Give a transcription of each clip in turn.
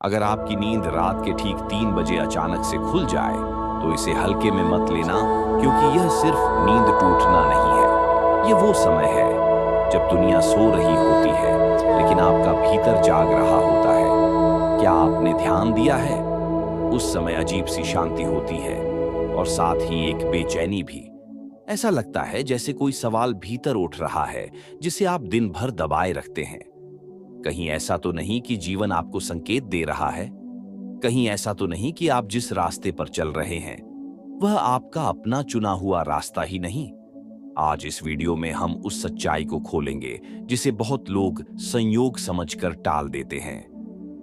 अगर आपकी नींद रात के ठीक 3 बजे अचानक से खुल जाए, तो इसे हल्के में मत लेना, क्योंकि यह सिर्फ नींद टूटना नहीं है। ये वो समय है जब दुनिया सो रही होती है, लेकिन आपका भीतर जाग रहा होता है। क्या आपने ध्यान दिया है? उस समय अजीब सी शांति होती है और साथ ही एक बेचैनी भी। ऐसा लगता है जैसे कोई सवाल भीतर उठ रहा है, जिसे आप दिन भर दबाए रखते हैं। कहीं ऐसा तो नहीं कि जीवन आपको संकेत दे रहा है? कहीं ऐसा तो नहीं कि आप जिस रास्ते पर चल रहे हैं वह आपका अपना चुना हुआ रास्ता ही नहीं? आज इस वीडियो में हम उस सच्चाई को खोलेंगे जिसे बहुत लोग संयोग समझकर टाल देते हैं,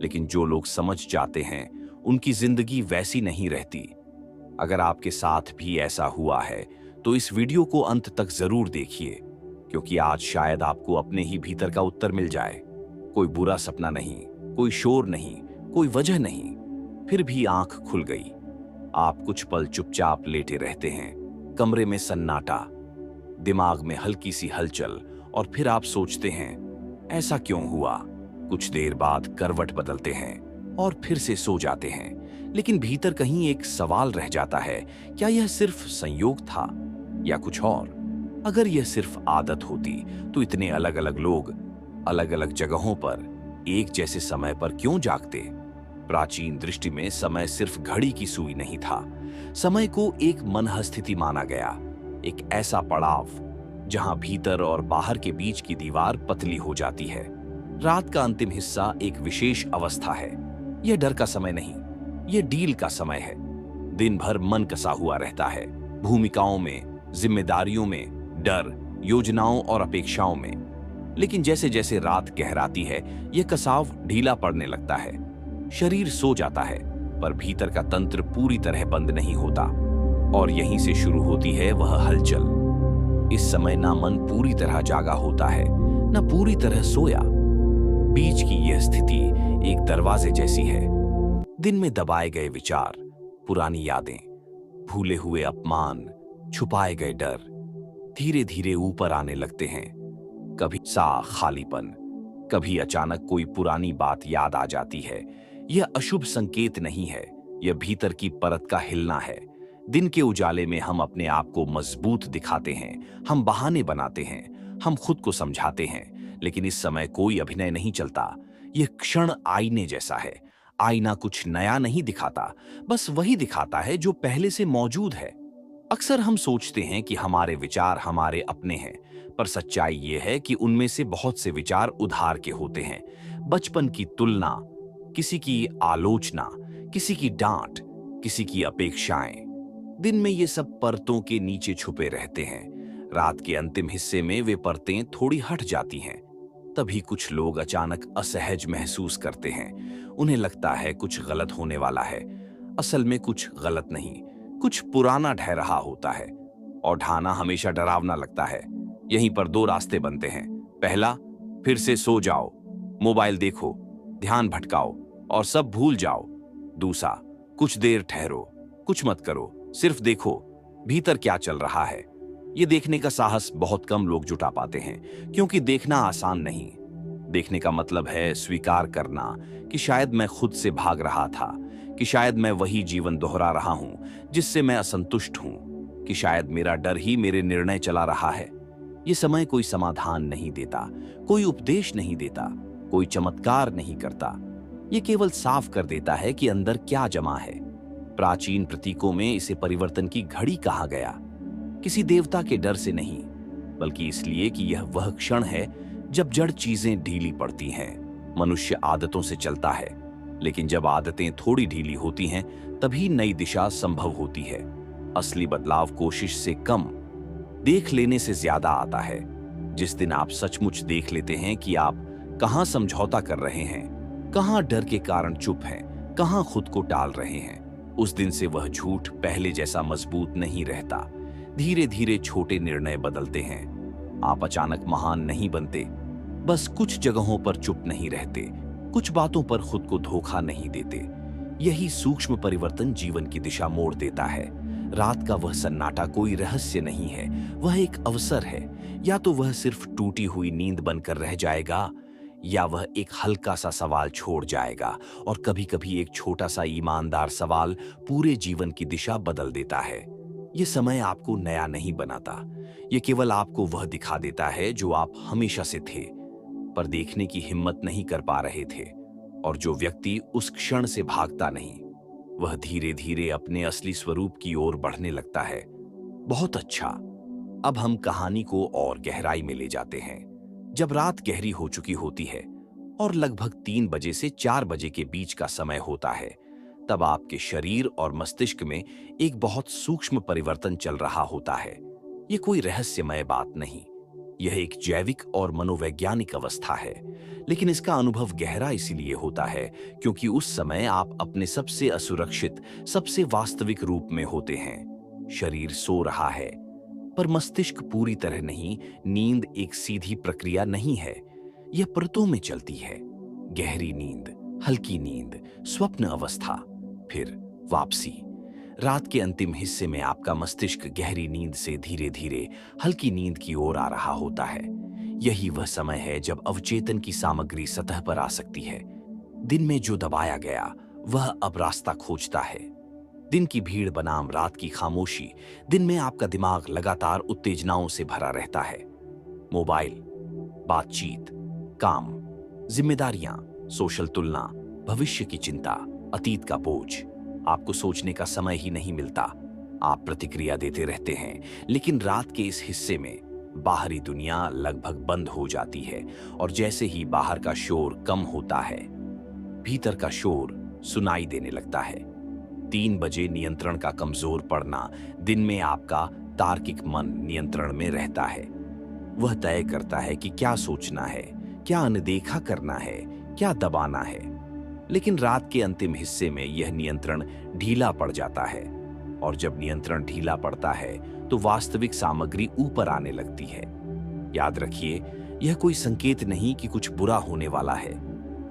लेकिन जो लोग समझ जाते हैं उनकी जिंदगी वैसी नहीं रहती। अगर आपके साथ भी ऐसा हुआ है तो इस वीडियो को अंत तक जरूर देखिए, क्योंकि आज शायद आपको अपने ही भीतर का उत्तर मिल जाए। कोई बुरा सपना नहीं, कोई शोर नहीं, कोई वजह नहीं, फिर भी आंख खुल गई। आप कुछ पल चुपचाप लेटे रहते हैं, कमरे में सन्नाटा, दिमाग में हल्की सी हलचल, और फिर आप सोचते हैं ऐसा क्यों हुआ। कुछ देर बाद करवट बदलते हैं और फिर से सो जाते हैं, लेकिन भीतर कहीं एक सवाल रह जाता है, क्या यह सिर्फ संयोग था या कुछ और? अगर यह सिर्फ आदत होती तो इतने अलग अलग लोग अलग अलग जगहों पर एक जैसे समय पर क्यों जागते? प्राचीन दृष्टि में समय सिर्फ घड़ी की सुई नहीं था। समय को एक मनःस्थिति माना गया, एक ऐसा पड़ाव जहां भीतर और बाहर के बीच की दीवार पतली हो जाती है। रात का अंतिम हिस्सा एक विशेष अवस्था है। यह डर का समय नहीं, यह डील का समय है। दिन भर मन कसा हुआ रहता है, भूमिकाओं में, जिम्मेदारियों में, डर, योजनाओं और अपेक्षाओं में। लेकिन जैसे जैसे रात गहराती है, यह कसाव ढीला पड़ने लगता है। शरीर सो जाता है, पर भीतर का तंत्र पूरी तरह बंद नहीं होता, और यहीं से शुरू होती है वह हलचल। इस समय ना मन पूरी तरह जागा होता है, ना पूरी तरह सोया। बीच की यह स्थिति एक दरवाजे जैसी है। दिन में दबाए गए विचार, पुरानी यादें, भूले हुए अपमान, छुपाए गए डर धीरे धीरे ऊपर आने लगते हैं। कभी सा खालीपन, कभी अचानक कोई पुरानी बात याद आ जाती है। यह अशुभ संकेत नहीं है, यह भीतर की परत का हिलना है। दिन के उजाले में हम अपने आप को मजबूत दिखाते हैं, हम बहाने बनाते हैं, हम खुद को समझाते हैं, लेकिन इस समय कोई अभिनय नहीं चलता। यह क्षण आईने जैसा है। आईना कुछ नया नहीं दिखाता, बस वही दिखाता है जो पहले से मौजूद है। अक्सर हम सोचते हैं कि हमारे विचार हमारे अपने हैं, पर सच्चाई यह है कि उनमें से बहुत से विचार उधार के होते हैं। बचपन की तुलना, किसी की आलोचना, किसी की डांट, किसी की अपेक्षाएं। दिन में ये सब परतों के नीचे छुपे रहते हैं। रात के अंतिम हिस्से में वे परतें थोड़ी हट जाती हैं। तभी कुछ लोग अचानक असहज महसूस करते हैं। उन्हें लगता है कुछ गलत होने वाला है। असल में कुछ गलत नहीं, कुछ पुराना ढह रहा होता है, और ढाना हमेशा डरावना लगता है। यहीं पर दो रास्ते बनते हैं। पहला, फिर से सो जाओ, मोबाइल देखो, ध्यान भटकाओ और सब भूल जाओ। दूसरा, कुछ देर ठहरो, कुछ मत करो, सिर्फ देखो भीतर क्या चल रहा है। ये देखने का साहस बहुत कम लोग जुटा पाते हैं, क्योंकि देखना आसान नहीं। देखने का मतलब है स्वीकार करना कि शायद मैं खुद से भाग रहा था, कि शायद मैं वही जीवन दोहरा रहा हूं जिससे मैं असंतुष्ट हूं, कि शायद मेरा डर ही मेरे निर्णय चला रहा है। ये समय कोई समाधान नहीं देता, कोई उपदेश नहीं देता, कोई चमत्कार नहीं करता। ये केवल साफ कर देता है कि अंदर क्या जमा है। प्राचीन प्रतीकों में इसे परिवर्तन की घड़ी कहा गया, किसी देवता के डर से नहीं, बल्कि इसलिए कि यह वह क्षण है जब जड़ चीजें ढीली पड़ती हैं। मनुष्य आदतों से चलता है, लेकिन जब आदतें थोड़ी ढीली होती हैं, तभी नई दिशा संभव होती है। असली बदलाव कोशिश से कम, देख लेने से ज्यादा आता है। जिस दिन आप सचमुच देख लेते हैं कि आप कहां समझौता कर रहे हैं, कहां डर के कारण चुप हैं, कहां खुद को टाल रहे हैं, उस दिन से वह झूठ पहले जैसा मजबूत नहीं रहता। धीरे धीरे छोटे निर्णय बदलते हैं। आप अचानक महान नहीं बनते, बस कुछ जगहों पर चुप नहीं रहते, कुछ बातों पर खुद को धोखा नहीं देते। यही सूक्ष्म परिवर्तन जीवन की दिशा मोड़ देता है। रात का वह सन्नाटा कोई रहस्य नहीं है, वह एक अवसर है। या तो वह सिर्फ टूटी हुई नींद बनकर रह जाएगा, या वह एक हल्का सा सवाल छोड़ जाएगा, और कभी-कभी एक छोटा सा ईमानदार सवाल पूरे जीवन की दिशा बदल देता है। ये समय आपको नया नहीं बनाता, ये केवल आपको वह दिखा देता है जो आप हमेशा से थे, पर देखने की हिम्मत नहीं कर पा रहे थे। और जो व्यक्ति उस क्षण से भागता नहीं, वह धीरे धीरे अपने असली स्वरूप की ओर बढ़ने लगता है। बहुत अच्छा, अब हम कहानी को और गहराई में ले जाते हैं। जब रात गहरी हो चुकी होती है और लगभग 3 बजे से 4 बजे के बीच का समय होता है, तब आपके शरीर और मस्तिष्क में एक बहुत सूक्ष्म परिवर्तन चल रहा होता है। यह कोई रहस्यमय बात नहीं, यह एक जैविक और मनोवैज्ञानिक अवस्था है, लेकिन इसका अनुभव गहरा इसीलिए होता है क्योंकि उस समय आप अपने सबसे असुरक्षित, सबसे वास्तविक रूप में होते हैं। शरीर सो रहा है, पर मस्तिष्क पूरी तरह नहीं। नींद एक सीधी प्रक्रिया नहीं है, यह परतों में चलती है। गहरी नींद, हल्की नींद, स्वप्न अवस्था, फिर वापसी। रात के अंतिम हिस्से में आपका मस्तिष्क गहरी नींद से धीरे धीरे हल्की नींद की ओर आ रहा होता है। यही वह समय है जब अवचेतन की सामग्री सतह पर आ सकती है। दिन में जो दबाया गया वह अब रास्ता खोजता है। दिन की भीड़ बनाम रात की खामोशी। दिन में आपका दिमाग लगातार उत्तेजनाओं से भरा रहता है। मोबाइल, बातचीत, काम, जिम्मेदारियां, सोशल तुलना, भविष्य की चिंता, अतीत का बोझ। आपको सोचने का समय ही नहीं मिलता। आप प्रतिक्रिया देते रहते हैं, लेकिन रात के इस हिस्से में बाहरी दुनिया लगभग बंद हो जाती है, और जैसे ही बाहर का शोर कम होता है, भीतर का शोर सुनाई देने लगता है। 3 बजे नियंत्रण का कमजोर पड़ना। दिन में आपका तार्किक मन नियंत्रण में रहता है। वह तय करता है कि क्या सोचना है, क्या अनदेखा करना है, क्या दबाना है। लेकिन रात के अंतिम हिस्से में यह नियंत्रण ढीला पड़ जाता है, और जब नियंत्रण ढीला पड़ता है तो वास्तविक सामग्री ऊपर आने लगती है। याद रखिए, यह कोई संकेत नहीं कि कुछ बुरा होने वाला है।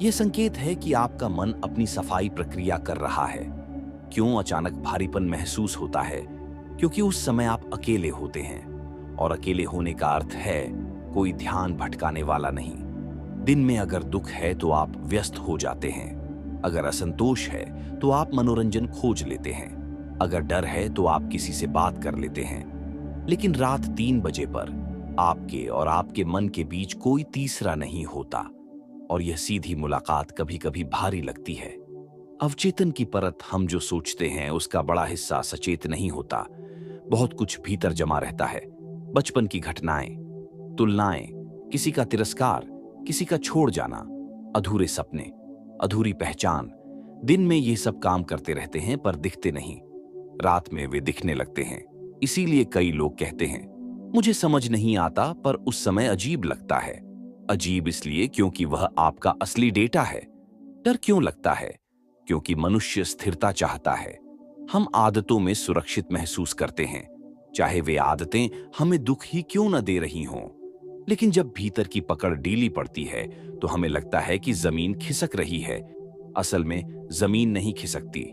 यह संकेत है कि आपका मन अपनी सफाई प्रक्रिया कर रहा है। क्यों अचानक भारीपन महसूस होता है? क्योंकि उस समय आप अकेले होते हैं, और अकेले होने का अर्थ है कोई ध्यान भटकाने वाला नहीं। दिन में अगर दुख है तो आप व्यस्त हो जाते हैं, अगर असंतोष है तो आप मनोरंजन खोज लेते हैं, अगर डर है तो आप किसी से बात कर लेते हैं। लेकिन रात 3 बजे पर आपके और आपके मन के बीच कोई तीसरा नहीं होता, और यह सीधी मुलाकात कभी कभी भारी लगती है। अवचेतन की परत, हम जो सोचते हैं उसका बड़ा हिस्सा सचेत नहीं होता। बहुत कुछ भीतर जमा रहता है। बचपन की घटनाएं, तुलनाएं, किसी का तिरस्कार, किसी का छोड़ जाना, अधूरे सपने, अधूरी पहचान। दिन में ये सब काम करते रहते हैं पर दिखते नहीं। रात में वे दिखने लगते हैं। इसीलिए कई लोग कहते हैं, मुझे समझ नहीं आता, पर उस समय अजीब लगता है। अजीब इसलिए क्योंकि वह आपका असली डेटा है। डर क्यों लगता है? क्योंकि मनुष्य स्थिरता चाहता है। हम आदतों में सुरक्षित महसूस करते हैं, चाहे वे आदतें हमें दुख ही क्यों न दे रही हों। लेकिन जब भीतर की पकड़ ढीली पड़ती है तो हमें लगता है कि जमीन खिसक रही है। असल में जमीन नहीं खिसकती,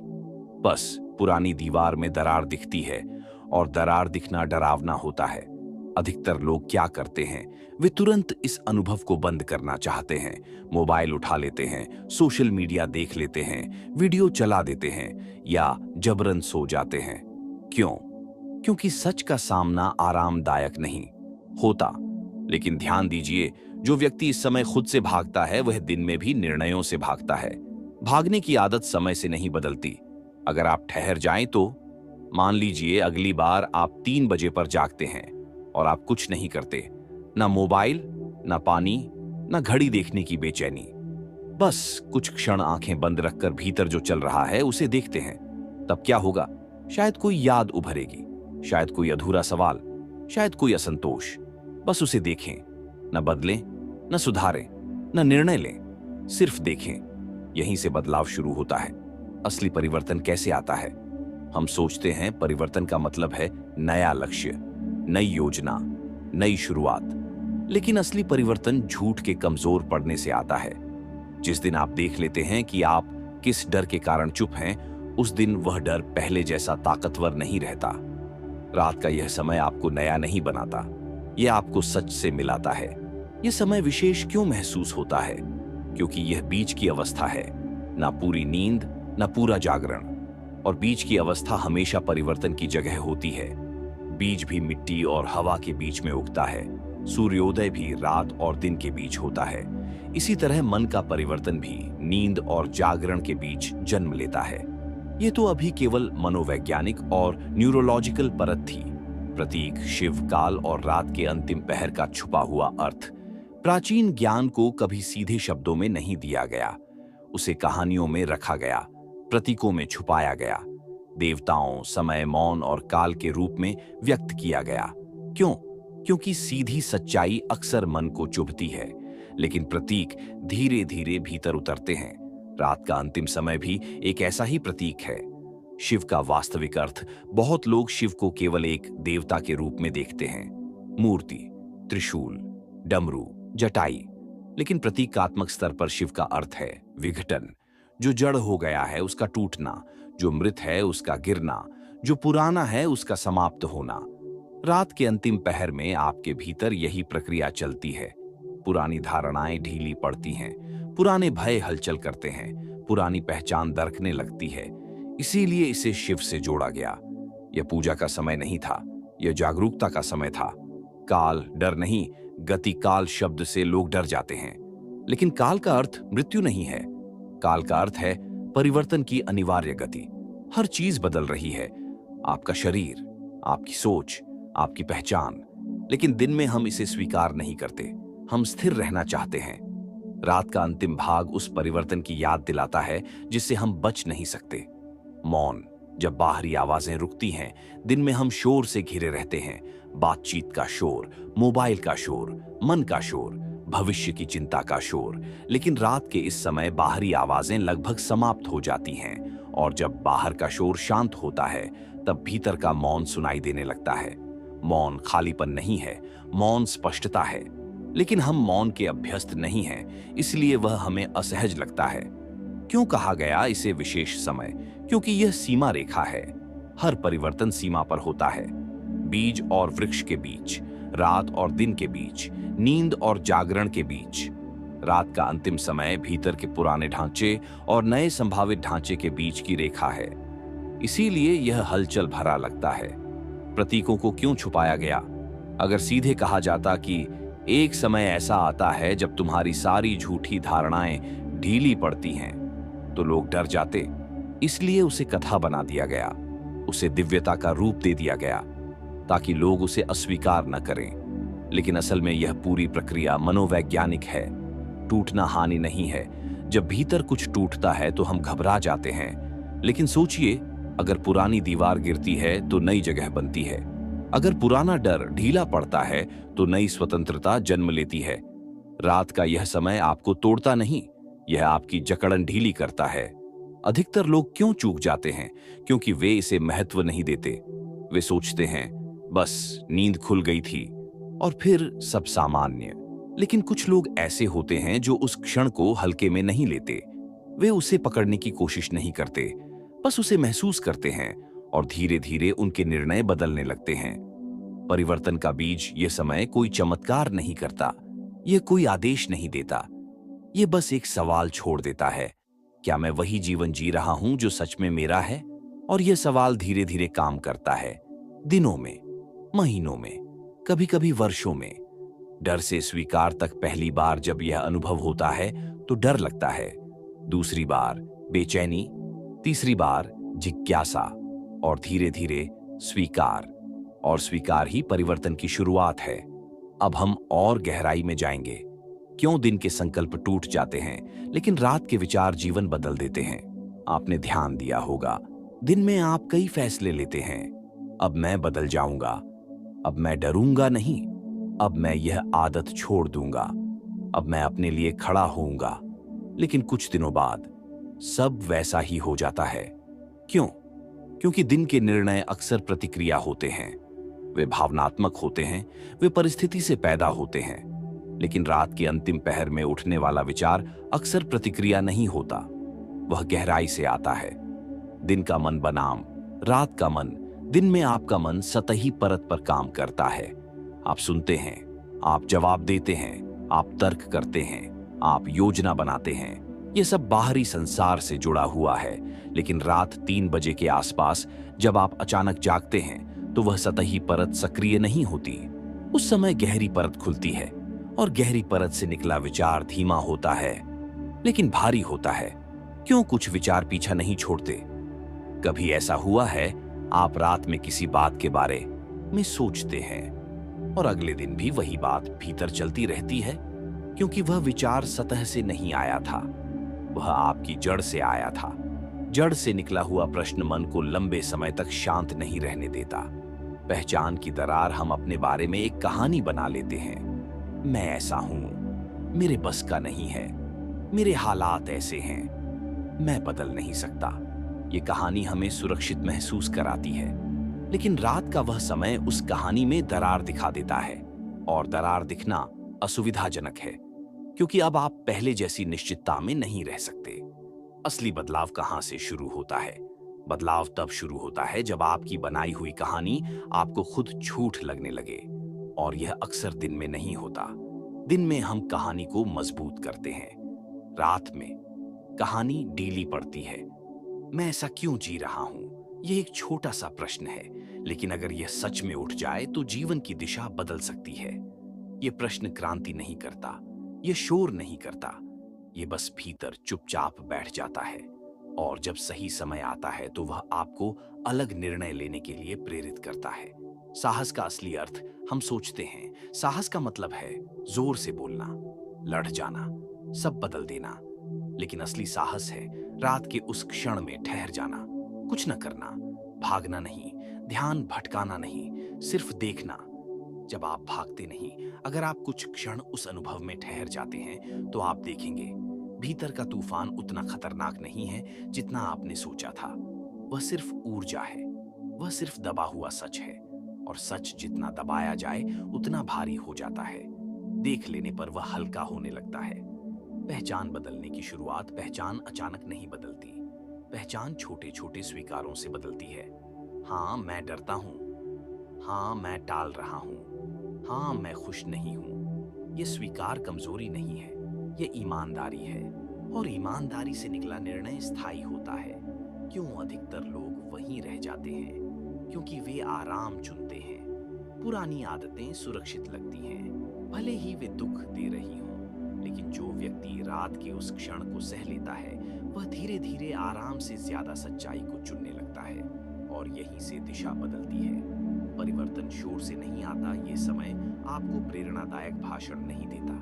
बस पुरानी दीवार में दरार दिखती है, और दरार दिखना डरावना होता है। अधिकतर लोग क्या करते हैं, वे तुरंत इस अनुभव को बंद करना चाहते हैं। मोबाइल उठा लेते हैं, सोशल मीडिया देख लेते हैं, वीडियो चला देते हैं, या जबरन सो जाते हैं। क्यों? क्योंकि सच का सामना आरामदायक नहीं होता। लेकिन ध्यान दीजिए, जो व्यक्ति इस समय खुद से भागता है वह दिन में भी निर्णयों से भागता है। भागने की आदत समय से नहीं बदलती। अगर आप ठहर जाएं तो मान लीजिए अगली बार आप 3 बजे पर जागते हैं और आप कुछ नहीं करते, ना मोबाइल, ना पानी, ना घड़ी देखने की बेचैनी, बस कुछ क्षण आंखें बंद रखकर भीतर जो चल रहा है उसे देखते हैं। तब क्या होगा? शायद कोई याद उभरेगी, शायद कोई अधूरा सवाल, शायद कोई असंतोष। बस उसे देखें, न बदलें, न सुधारें, न निर्णय लें, सिर्फ देखें। यहीं से बदलाव शुरू होता है। असली परिवर्तन कैसे आता है? हम सोचते हैं परिवर्तन का मतलब है नया लक्ष्य, नई योजना, नई शुरुआत। लेकिन असली परिवर्तन झूठ के कमजोर पड़ने से आता है। जिस दिन आप देख लेते हैं कि आप किस डर के कारण चुप हैं, उस दिन वह डर पहले जैसा ताकतवर नहीं रहता। रात का यह समय आपको नया नहीं बनाता, यह आपको सच से मिलाता है। यह समय विशेष क्यों महसूस होता है? क्योंकि यह बीच की अवस्था है, ना पूरी नींद ना पूरा जागरण। और बीच की अवस्था हमेशा परिवर्तन की जगह होती है। बीज भी मिट्टी और हवा के बीच में उगता है। सूर्योदय भी रात और दिन के बीच होता है। इसी तरह मन का परिवर्तन भी नींद और जागरण के बीच जन्म लेता है। ये तो अभी केवल मनोवैज्ञानिक और न्यूरोलॉजिकल परत थी। प्रतीक, शिव, काल और रात के अंतिम पहर का छुपा हुआ अर्थ प्राचीन ज्ञान को कभी सीधे शब्दों में नहीं दिया गया। उसे कहानियों में रखा गया, प्रतीकों में छुपाया गया, देवताओं, समय, मौन और काल के रूप में व्यक्त किया गया। क्यों? क्योंकि सीधी सच्चाई अक्सर मन को चुभती है, लेकिन प्रतीक धीरे धीरे भीतर उतरते हैं। रात का अंतिम समय भी एक ऐसा ही प्रतीक है। शिव का वास्तविक अर्थ बहुत लोग शिव को केवल एक देवता के रूप में देखते हैं, मूर्ति, त्रिशूल, डमरू, जटाई। लेकिन प्रतीकात्मक स्तर पर शिव का अर्थ है विघटन। जो जड़ हो गया है उसका टूटना, जो मृत है उसका गिरना, जो पुराना है उसका समाप्त होना। रात के अंतिम पहर में आपके भीतर यही प्रक्रिया चलती है। पुरानी धारणाएं ढीली पड़ती हैं, पुराने भय हलचल करते हैं, पुरानी पहचान दरकने लगती है। इसीलिए इसे शिव से जोड़ा गया। यह पूजा का समय नहीं था, यह जागरूकता का समय था। काल डर नहीं, गति काल शब्द से लोग डर जाते हैं, लेकिन काल का अर्थ मृत्यु नहीं है। काल का अर्थ है परिवर्तन की अनिवार्य गति। हर चीज बदल रही है, आपका शरीर, आपकी सोच, आपकी पहचान। लेकिन दिन में हम इसे स्वीकार नहीं करते, हम स्थिर रहना चाहते हैं। रात का अंतिम भाग उस परिवर्तन की याद दिलाता है जिससे हम बच नहीं सकते। मौन, जब बाहरी आवाजें रुकती हैं, दिन में हम शोर से घिरे रहते हैं। बातचीत का शोर, मोबाइल का शोर, मन का शोर, भविष्य की चिंता का शोर। लेकिन रात के इस समय बाहरी आवाजें लगभग समाप्त हो जाती हैं, और जब बाहर का शोर शांत होता है तब भीतर का मौन सुनाई देने लगता है। मौन खालीपन नहीं है, मौन स्पष्टता है। लेकिन हम मौन के अभ्यस्त नहीं हैं, इसलिए वह हमें असहज लगता है। क्यों कहा गया इसे विशेष समय? क्योंकि यह सीमा रेखा है। हर परिवर्तन सीमा पर होता है। बीज और वृक्ष के बीच, रात और दिन के बीच, नींद और जागरण के बीच। रात का अंतिम समय भीतर के पुराने ढांचे और नए संभावित ढांचे के बीच की रेखा है। इसीलिए यह हलचल भरा लगता है। प्रतीकों को क्यों छुपाया गया? अगर सीधे कहा जाता कि एक समय ऐसा आता है जब तुम्हारी सारी झूठी धारणाएं ढीली पड़ती हैं, तो लोग डर जाते। इसलिए उसे कथा बना दिया गया, उसे दिव्यता का रूप दे दिया गया, ताकि लोग उसे अस्वीकार न करें। लेकिन असल में यह पूरी प्रक्रिया मनोवैज्ञानिक है। टूटना हानि नहीं है। जब भीतर कुछ टूटता है तो हम घबरा जाते हैं। लेकिन सोचिए, अगर पुरानी दीवार गिरती है तो नई जगह बनती है। अगर पुराना डर ढीला पड़ता है तो नई स्वतंत्रता जन्म लेती है। रात का यह समय आपको तोड़ता नहीं, यह आपकी जकड़न ढीली करता है। अधिकतर लोग क्यों चूक जाते हैं? क्योंकि वे इसे महत्व नहीं देते। वे सोचते हैं बस नींद खुल गई थी और फिर सब सामान्य। लेकिन कुछ लोग ऐसे होते हैं जो उस क्षण को हल्के में नहीं लेते। वे उसे पकड़ने की कोशिश नहीं करते, बस उसे महसूस करते हैं, और धीरे धीरे उनके निर्णय बदलने लगते हैं। परिवर्तन का बीज ये समय कोई चमत्कार नहीं करता, यह कोई आदेश नहीं देता। यह बस एक सवाल छोड़ देता है, क्या मैं वही जीवन जी रहा हूं जो सच में मेरा है? और यह सवाल धीरे धीरे काम करता है, दिनों में, महीनों में, कभी कभी वर्षों में। डर से स्वीकार तक पहली बार जब यह अनुभव होता है तो डर लगता है, दूसरी बार बेचैनी, तीसरी बार जिज्ञासा, और धीरे धीरे स्वीकार। और स्वीकार ही परिवर्तन की शुरुआत है। अब हम और गहराई में जाएंगे। क्यों दिन के संकल्प टूट जाते हैं लेकिन रात के विचार जीवन बदल देते हैं? आपने ध्यान दिया होगा, दिन में आप कई फैसले लेते हैं। अब मैं बदल जाऊंगा, अब मैं डरूंगा नहीं, अब मैं यह आदत छोड़ दूंगा, अब मैं अपने लिए खड़ा होऊंगा। लेकिन कुछ दिनों बाद सब वैसा ही हो जाता है। क्यों? क्योंकि दिन के निर्णय अक्सर प्रतिक्रिया होते हैं। वे भावनात्मक होते हैं, वे परिस्थिति से पैदा होते हैं। लेकिन रात के अंतिम पहर में उठने वाला विचार अक्सर प्रतिक्रिया नहीं होता, वह गहराई से आता है। दिन का मन बनाम रात का मन। दिन में आपका मन सतही परत पर काम करता है। आप सुनते हैं, आप जवाब देते हैं, आप तर्क करते हैं, आप योजना बनाते हैं। ये सब बाहरी संसार से जुड़ा हुआ है, लेकिन रात 3 बजे के आसपास जब आप अचानक जागते हैं तो वह सतही परत सक्रिय नहीं होती। उस समय गहरी परत खुलती है और गहरी परत से निकला विचार धीमा होता है लेकिन भारी होता है। क्यों कुछ विचार पीछा नहीं छोड़ते? कभी ऐसा हुआ है आप रात में किसी बात के बारे में सोचते हैं और अगले दिन भी वही बात भीतर चलती रहती है, क्योंकि वह विचार सतह से नहीं आया था, वह आपकी जड़ से आया था। जड़ से निकला हुआ प्रश्न मन को लंबे समय तक शांत नहीं रहने देता। पहचान की दरार हम अपने बारे में एक कहानी बना लेते हैं। मैं ऐसा हूं, मेरे बस का नहीं है, मेरे हालात ऐसे हैं, मैं बदल नहीं सकता। ये कहानी हमें सुरक्षित महसूस कराती है, लेकिन रात का वह समय उस कहानी में दरार दिखा देता है। और दरार दिखना असुविधाजनक है, क्योंकि अब आप पहले जैसी निश्चितता में नहीं रह सकते। असली बदलाव कहां से शुरू होता है? बदलाव तब शुरू होता है जब आपकी बनाई हुई कहानी आपको खुद झूठ लगने लगे। और यह अक्सर दिन में नहीं होता। दिन में हम कहानी को मजबूत करते हैं, रात में कहानी ढीली पड़ती है। मैं ऐसा क्यों जी रहा हूं? यह एक छोटा सा प्रश्न है, लेकिन अगर यह सच में उठ जाए तो जीवन की दिशा बदल सकती है। यह प्रश्न क्रांति नहीं करता, यह शोर नहीं करता, यह बस भीतर चुपचाप बैठ जाता है। और जब सही समय आता है तो वह आपको अलग निर्णय लेने के लिए प्रेरित करता है। साहस का असली अर्थ हम सोचते हैं। साहस का मतलब है जोर से बोलना, लड़ जाना, सब बदल देना। लेकिन असली साहस है रात के उस क्षण में ठहर जाना, कुछ न करना, भागना नहीं, ध्यान भटकाना नहीं, सिर्फ देखना। जब आप भागते नहीं, अगर आप कुछ क्षण उस अनुभव में ठहर जाते हैं तो आप देखेंगे भीतर का तूफान उतना खतरनाक नहीं है जितना आपने सोचा था। वह सिर्फ ऊर्जा है, वह सिर्फ दबा हुआ सच है। और सच जितना दबाया जाए उतना भारी हो जाता है। देख लेने पर वह हल्का होने लगता है। पहचान बदलने की शुरुआत पहचान अचानक नहीं बदलती। पहचान छोटे छोटे स्वीकारों से बदलती है। हाँ, मैं डरता हूं। हाँ, मैं टाल रहा हूं। हाँ, मैं खुश नहीं हूं। यह स्वीकार कमजोरी नहीं है, यह ईमानदारी है। और ईमानदारी से निकला निर्णय स्थायी होता है। क्यों अधिकतर लोग वहीं रह जाते हैं? क्योंकि वे आराम चुनते हैं। पुरानी आदतें सुरक्षित लगती हैं, भले ही वे दुख दे रही हों। लेकिन जो व्यक्ति रात के उस क्षण को सह लेता है, वह धीरे धीरे आराम से ज्यादा सच्चाई को चुनने लगता है। और यहीं से दिशा बदलती है। परिवर्तन शोर से नहीं आता। ये समय आपको प्रेरणादायक भाषण नहीं देता,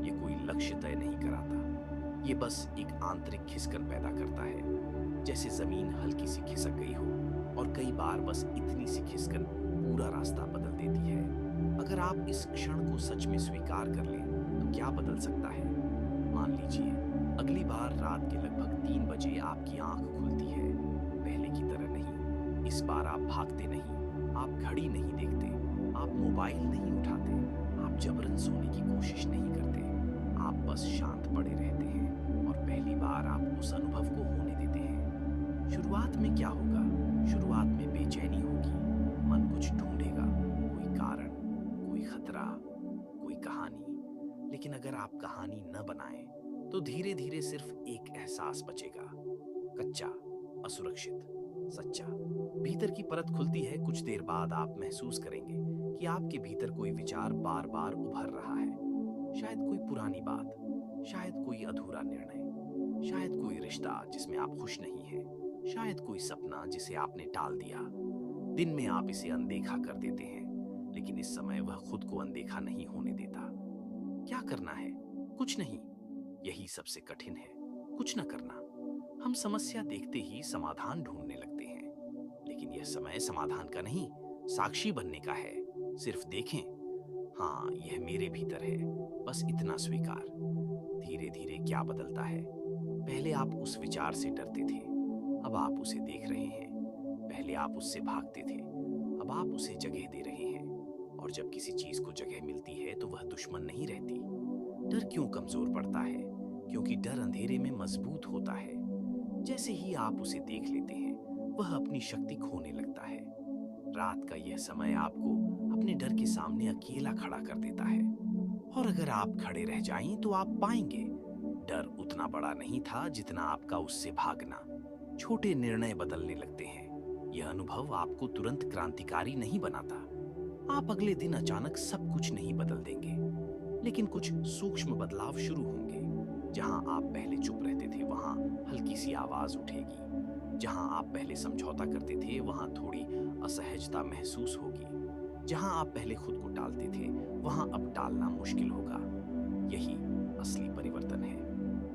ये कोई लक्ष्य तय नहीं कराता। ये बस एक आंतरिक खिसकन पैदा करता है, जैसे जमीन हल्की सी खिसक गई हो। और कई बार बस इतनी सी खिसकन पूरा रास्ता बदल देती है। अगर आप इस क्षण को सच में स्वीकार कर लें तो क्या बदल सकता है? मान लीजिए अगली बार रात के लगभग 3 बजे आपकी आंख खुलती है। पहले की तरह नहीं। इस बार आप भागते नहीं, आप घड़ी नहीं देखते, आप मोबाइल नहीं उठाते, आप जबरन सोने की कोशिश नहीं करते। आप बस शांत पड़े रहते हैं और पहली बार आप उस अनुभव को होने देते हैं। शुरुआत में क्या होगा? शुरुआत में बेचैनी होगी, मन कुछ ढूंढेगा, कोई कारण, कोई खतरा, कोई कहानी। लेकिन अगर आप कहानी न बनाएं तो धीरे धीरे सिर्फ एक एहसास बचेगा, कच्चा, असुरक्षित, सच्चा। भीतर की परत खुलती है। कुछ देर बाद आप महसूस करेंगे कि आपके भीतर कोई विचार बार बार उभर रहा है। शायद कोई पुरानी बात, शायद कोई अधूरा निर्णय, शायद कोई रिश्ता जिसमें आप खुश नहीं हैं, शायद कोई सपना जिसे आपने टाल दिया। दिन में आप इसे अनदेखा कर देते हैं, लेकिन इस समय वह खुद को अनदेखा नहीं होने देता। क्या करना है? कुछ नहीं। यही सबसे कठिन है, कुछ न करना। हम समस्या देखते ही समाधान ढूंढने लगते हैं, लेकिन यह समय समाधान का नहीं, साक्षी बनने का है। सिर्फ देखें, हाँ, यह मेरे भीतर है, बस इतना स्वीकार। धीरे धीरे क्या बदलता है? पहले आप उस विचार से डरते थे, अब आप उसे देख रहे हैं। पहले आप उससे भागते थे, अब आप उसे जगह दे रहे हैं। और जब किसी चीज को जगह मिलती है तो वह दुश्मन नहीं रहती। डर क्यों कमजोर पड़ता है? क्योंकि डर अंधेरे में मजबूत होता है। जैसे ही आप उसे देख लेते हैं, वह अपनी शक्ति खोने लगता है। रात का यह समय आपको अपने डर के सामने अकेला खड़ा कर देता है। और अगर आप खड़े रह जाएं तो आप पाएंगे डर उतना बड़ा नहीं था जितना आपका उससे भागना। छोटे निर्णय बदलने लगते हैं। यह अनुभव आपको तुरंत क्रांतिकारी नहीं बनाता। आप अगले दिन अचानक सब कुछ नहीं बदल देंगे, लेकिन कुछ सूक्ष्म बदलाव शुरू होंगे। जहां आप पहले चुप रहते थे वहां हल्की सी आवाज उठेगी। जहां आप पहले समझौता करते थे वहां थोड़ी असहजता महसूस होगी। जहां आप पहले खुद को टालते थे वहां अब टालना मुश्किल होगा। यही असली परिवर्तन है।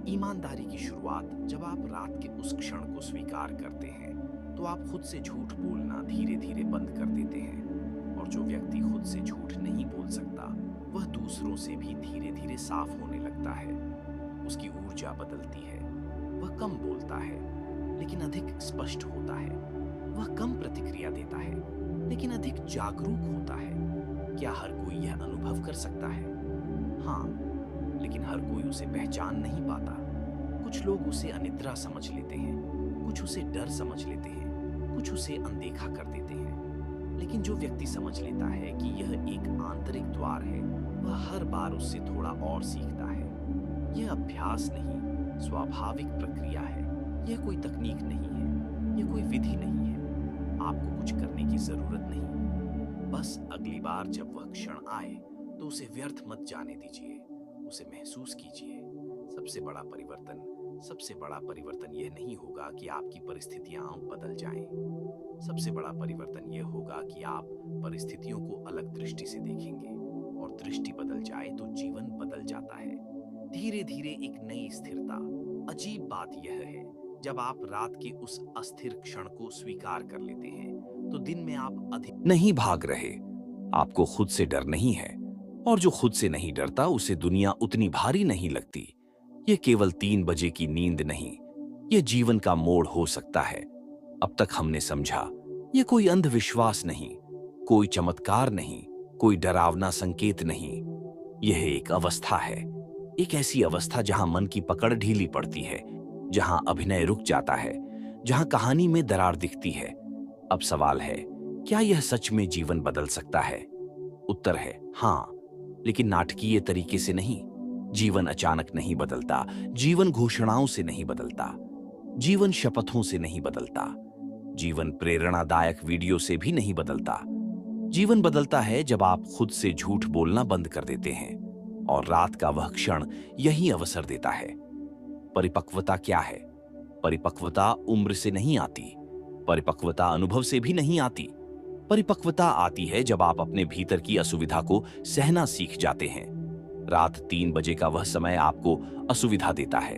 ईमानदारी की शुरुआत जब आप रात के उस क्षण को स्वीकार करते हैं तो आप खुद से झूठ बोलना धीरे धीरे बंद कर देते हैं। और जो व्यक्ति खुद से झूठ नहीं बोल सकता वह दूसरों से भी धीरे धीरे साफ होने लगता है। उसकी ऊर्जा बदलती है। वह कम बोलता है लेकिन अधिक स्पष्ट होता है। वह कम प्रतिक्रिया देता है लेकिन अधिक जागरूक होता है। क्या हर कोई यह अनुभव कर सकता है? हाँ, लेकिन हर कोई उसे पहचान नहीं पाता। कुछ लोग उसे अनिद्रा समझ लेते हैं, कुछ उसे डर समझ लेते हैं, कुछ उसे अनदेखा कर देते हैं। लेकिन जो व्यक्ति समझ लेता है कि यह एक आंतरिक द्वार है, वह हर बार उससे थोड़ा और सीखता है। यह अभ्यास नहीं, स्वाभाविक प्रक्रिया है। यह कोई तकनीक नहीं है, यह कोई विधि नहीं है। आपको कुछ करने की जरूरत नहीं। बस अगली बार जब वह क्षण आए तो उसे व्यर्थ मत जाने दीजिए। उसे महसूस कीजिए। सबसे बड़ा परिवर्तन यह नहीं होगा कि आपकी परिस्थितियां बदल जाएं। सबसे बड़ा परिवर्तन यह होगा कि आप परिस्थितियों को अलग दृष्टि से देखेंगे। और दृष्टि बदल जाए तो जीवन बदल जाता है। धीरे धीरे एक नई स्थिरता। अजीब बात यह है, जब आप रात के उस अस्थिर क्षण को स्वीकार कर लेते हैं तो दिन में आप अधिक नहीं भाग रहे। आपको खुद से डर नहीं है, और जो खुद से नहीं डरता उसे दुनिया उतनी भारी नहीं लगती। यह केवल 3 बजे की नींद नहीं, यह जीवन का मोड़ हो सकता है। अब तक हमने समझा, यह कोई अंधविश्वास नहीं, कोई चमत्कार नहीं, कोई डरावना संकेत नहीं। यह एक अवस्था है। एक ऐसी अवस्था जहां मन की पकड़ ढीली पड़ती है, जहां अभिनय रुक जाता है, जहां कहानी में दरार दिखती है। अब सवाल है, क्या यह सच में जीवन बदल सकता है? उत्तर है हाँ, लेकिन नाटकीय तरीके से नहीं। जीवन अचानक नहीं बदलता, जीवन घोषणाओं से नहीं बदलता, जीवन शपथों से नहीं बदलता, जीवन प्रेरणादायक वीडियो से भी नहीं बदलता। जीवन बदलता है जब आप खुद से झूठ बोलना बंद कर देते हैं। और रात का वह क्षण यही अवसर देता है। परिपक्वता क्या है? परिपक्वता उम्र से नहीं आती, परिपक्वता अनुभव से भी नहीं आती। परिपक्वता आती है जब आप अपने भीतर की असुविधा को सहना सीख जाते हैं। रात 3 बजे का वह समय आपको असुविधा देता है।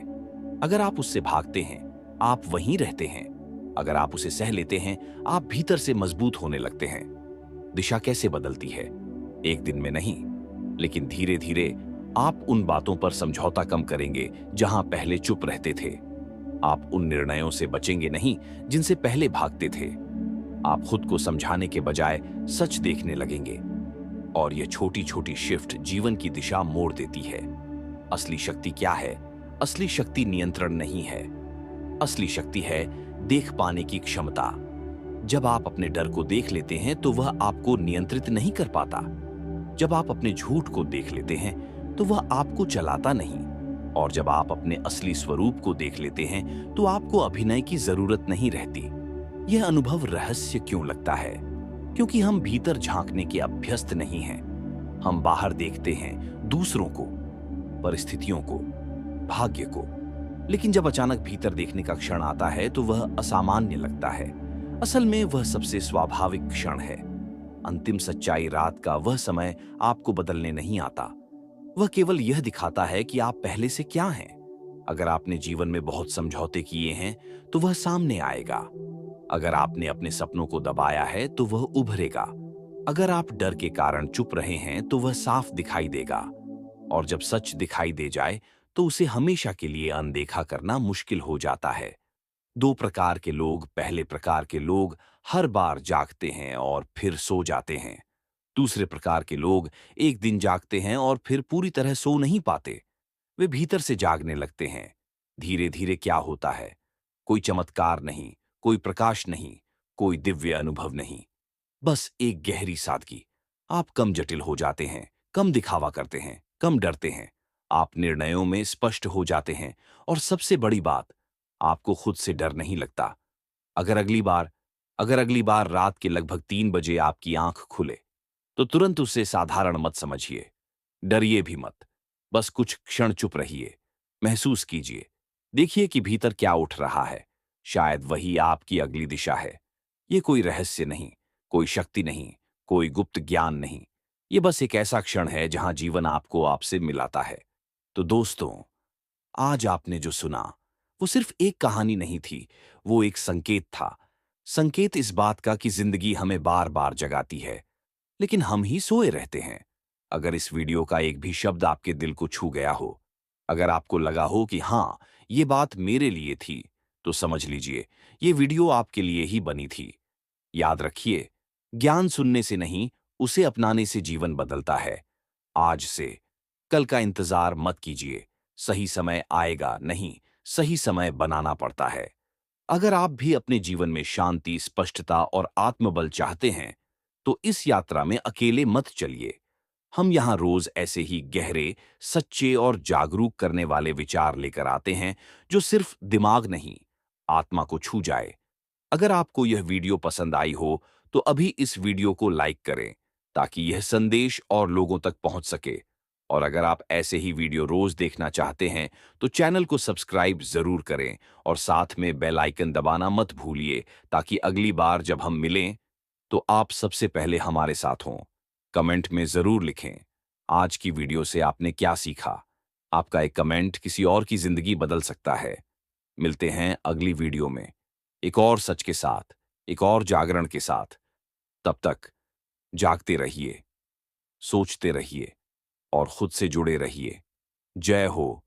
अगर आप उससे भागते हैं, आप वहीं रहते हैं। अगर आप उसे सह लेते हैं, आप भीतर से मजबूत होने लगते हैं। दिशा कैसे बदलती है? एक दिन में नहीं, लेकिन धीरे धीरे आप उन बातों पर समझौता कम करेंगे जहां पहले चुप रहते थे। आप उन निर्णयों से बचेंगे नहीं जिनसे पहले भागते थे। आप खुद को समझाने के बजाय सच देखने लगेंगे। और यह छोटी छोटी शिफ्ट जीवन की दिशा मोड़ देती है। असली शक्ति क्या है? असली शक्ति नियंत्रण नहीं है। असली शक्ति है देख पाने की क्षमता। जब आप अपने डर को देख लेते हैं तो वह आपको नियंत्रित नहीं कर पाता। जब आप अपने झूठ को देख लेते हैं तो वह आपको चलाता नहीं। और जब आप अपने असली स्वरूप को देख लेते हैं तो आपको अभिनय की जरूरत नहीं रहती। यह अनुभव रहस्य क्यों लगता है? क्योंकि हम भीतर झांकने के अभ्यस्त नहीं हैं। हम बाहर देखते हैं दूसरों को, परिस्थितियों को, भाग्य को। लेकिन जब अचानक भीतर देखने का क्षण आता है तो वह असामान्य लगता है। असल में वह सबसे स्वाभाविक क्षण है। अंतिम सच्चाई रात का वह समय आपको बदलने नहीं आता। वह केवल यह दिखाता है कि आप पहले से क्या हैं। अगर आपने जीवन में बहुत समझौते किए हैं तो वह सामने आएगा। अगर आपने अपने सपनों को दबाया है तो वह उभरेगा। अगर आप डर के कारण चुप रहे हैं तो वह साफ दिखाई देगा। और जब सच दिखाई दे जाए तो उसे हमेशा के लिए अनदेखा करना मुश्किल हो जाता है। 2 प्रकार के लोग। पहले प्रकार के लोग हर बार जागते हैं और फिर सो जाते हैं। दूसरे प्रकार के लोग एक दिन जागते हैं और फिर पूरी तरह सो नहीं पाते। वे भीतर से जागने लगते हैं। धीरे धीरे क्या होता है? कोई चमत्कार नहीं, कोई प्रकाश नहीं, कोई दिव्य अनुभव नहीं, बस एक गहरी सादगी। आप कम जटिल हो जाते हैं, कम दिखावा करते हैं, कम डरते हैं, आप निर्णयों में स्पष्ट हो जाते हैं, और सबसे बड़ी बात, आपको खुद से डर नहीं लगता। अगर अगली बार अगर अगली बार रात के लगभग 3 बजे आपकी आंख खुले, तो तुरंत उसे साधारण मत समझिए। डरिए भी मत। बस कुछ क्षण चुप रहिए, महसूस कीजिए, देखिए कि भीतर क्या उठ रहा है। शायद वही आपकी अगली दिशा है। ये कोई रहस्य नहीं, कोई शक्ति नहीं, कोई गुप्त ज्ञान नहीं। ये बस एक ऐसा क्षण है जहां जीवन आपको आपसे मिलाता है। तो दोस्तों, आज आपने जो सुना, वो सिर्फ एक कहानी नहीं थी, वो एक संकेत था। संकेत इस बात का कि जिंदगी हमें बार बार जगाती है, लेकिन हम ही सोए रहते हैं। अगर इस वीडियो का एक भी शब्द आपके दिल को छू गया हो, अगर आपको लगा हो कि हाँ, ये बात मेरे लिए थी, तो समझ लीजिए, ये वीडियो आपके लिए ही बनी थी। याद रखिए, ज्ञान सुनने से नहीं, उसे अपनाने से जीवन बदलता है। आज से कल का इंतजार मत कीजिए। सही समय आएगा नहीं, सही समय बनाना पड़ता है। अगर आप भी अपने जीवन में शांति, स्पष्टता और आत्मबल चाहते हैं, तो इस यात्रा में अकेले मत चलिए। हम यहाँ रोज ऐसे ही गहरे, सच्चे और जागरूक करने वाले विचार लेकर आते हैं, जो सिर्फ दिमाग नहीं, आत्मा को छू जाए। अगर आपको यह वीडियो पसंद आई हो, तो अभी इस वीडियो को लाइक करें, ताकि यह संदेश और लोगों तक पहुंच सके। और अगर आप ऐसे ही वीडियो रोज देखना चाहते हैं, तो चैनल को सब्सक्राइब जरूर करें और साथ में बेल आइकन दबाना मत भूलिए, ताकि अगली बार जब हम मिलें, तो आप सबसे पहले हमारे साथ हों। कमेंट में जरूर लिखें, आज की वीडियो से आपने क्या सीखा। आपका एक कमेंट किसी और की जिंदगी बदल सकता है। मिलते हैं अगली वीडियो में, एक और सच के साथ, एक और जागरण के साथ। तब तक जागते रहिए, सोचते रहिए और खुद से जुड़े रहिए। जय हो।